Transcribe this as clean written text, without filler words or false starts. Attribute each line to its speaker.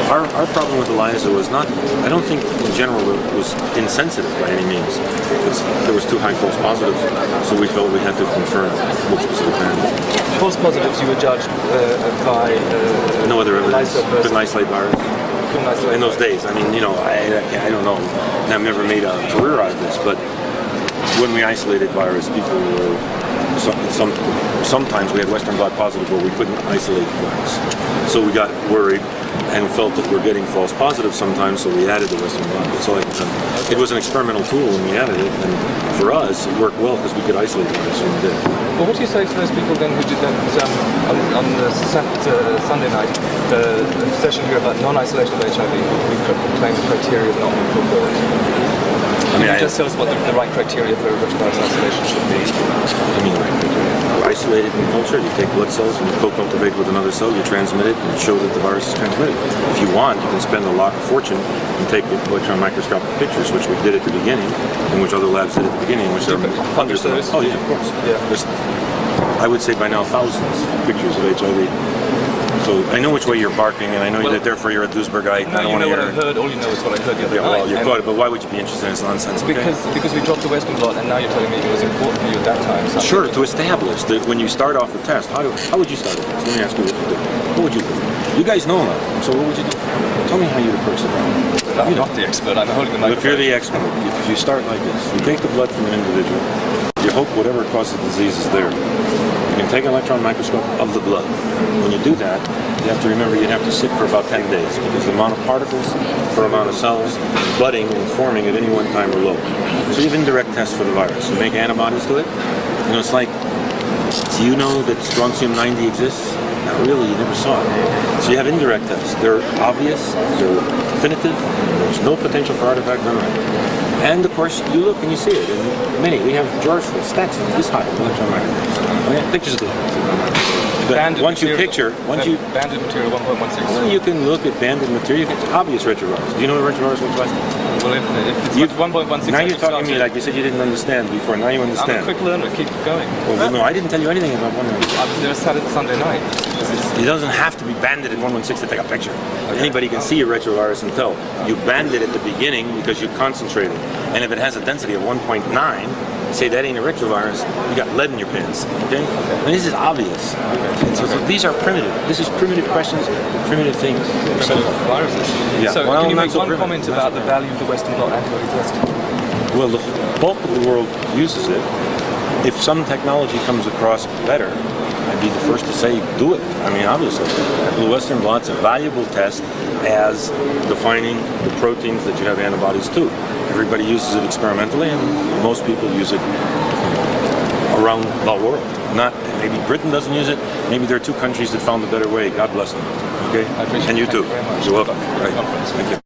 Speaker 1: Our problem with ELISA was not, I don't think in general it was insensitive by any means. There was too high false positives, so we felt we had to confirm what specific variant.
Speaker 2: False positives you were judged by
Speaker 1: no other evidence. Couldn't isolate virus. In those days, I mean, you know, I don't know. I've never made a career out of this, but when we isolated virus, people were sometimes we had Western blot positive where we couldn't isolate the virus, so we got worried and felt that we're getting false positives sometimes, so we added the Western blot. That's all I can tell you. It was an experimental tool when we added it, and for us it worked well because we could isolate the virus when we did.
Speaker 2: Well, what do you say to those people then who did that on the Sunday night session here about non-isolation of HIV, who claimed the criteria have not been fulfilled? I mean, just tell us what the right criteria for retrovirus isolation should be.
Speaker 1: I mean, the right criteria. We're isolated in culture. You take blood cells and you co-cultivate with another cell. You transmit it and show that the virus is transmitted. If you want, you can spend a lot of fortune and take electron microscopic pictures, which we did at the beginning, and which other labs did at the beginning. Which are hundreds of those. Oh yeah, of course. Yeah. There's, I would say by now thousands of pictures of HIV. So I know which way you're barking, and I know that therefore you're a Duisburgite.
Speaker 2: No, you know what I heard. All you know is what I heard the other night.
Speaker 1: Well, you're quite, but why would you be interested in this nonsense?
Speaker 2: Because we dropped the Western blot, and now you're telling me it was important for you at that time.
Speaker 1: Sure, to establish that when you start off the test, how would you start the test? Let me ask you what you do. What would you do? You guys know now, so what would you do? Tell me how you'd approach it.
Speaker 2: I'm not the expert. I'm holding the microphone.
Speaker 1: If you're the expert, if you start like this, you take the blood from an individual. You hope whatever causes the disease is there. You can take an electron microscope of the blood. When you do that, you have to remember you have to sit for about 10 days because the amount of particles per amount of cells budding and forming at any one time are low. So you have indirect tests for the virus. You make antibodies to it. You know, it's like, do you know that strontium 90 exists? Not really, you never saw it. So you have indirect tests. They're obvious, they're definitive, there's no potential for artifact, none of that. And of course, you look and you see it. And many, we have George for stats this high electron microscope. Pictures of it. But once you picture,
Speaker 2: banded material 1.16.
Speaker 1: Well, you can look at banded material. It's obvious retrovirus. Do you know what retrovirus looks like?
Speaker 2: Well, if it's 1.16.
Speaker 1: Now you're talking to me like you said you didn't understand before. Now you understand.
Speaker 2: I'm a quick learner. Keep going.
Speaker 1: Well, no, I didn't tell you anything about 1.16.
Speaker 2: I was there Saturday, Sunday night.
Speaker 1: It doesn't have to be banded at 1.16 to take a picture. Okay. Anybody can see a retrovirus and tell. You band it at the beginning because you concentrate it. And if it has a density of 1.9, say that ain't a retrovirus, you got lead in your pants. Okay? And this is obvious. Okay. So these are primitive. This is primitive questions, primitive things.
Speaker 2: Primitive viruses.
Speaker 1: Yeah.
Speaker 2: So can you make one comment about the value of the Western blot antibody test?
Speaker 1: Well, the bulk of the world uses it. If some technology comes across better, I'd be the first to say do it. I mean, obviously, the Western blot's a valuable test as defining the proteins that you have antibodies to. Everybody uses it experimentally, and most people use it around the world. Not maybe Britain doesn't use it. Maybe there are 2 countries that found a better way. God bless them. Okay,
Speaker 2: I appreciate it.
Speaker 1: And you too.
Speaker 2: Thank you very much.
Speaker 1: You're welcome. Right. Thank you.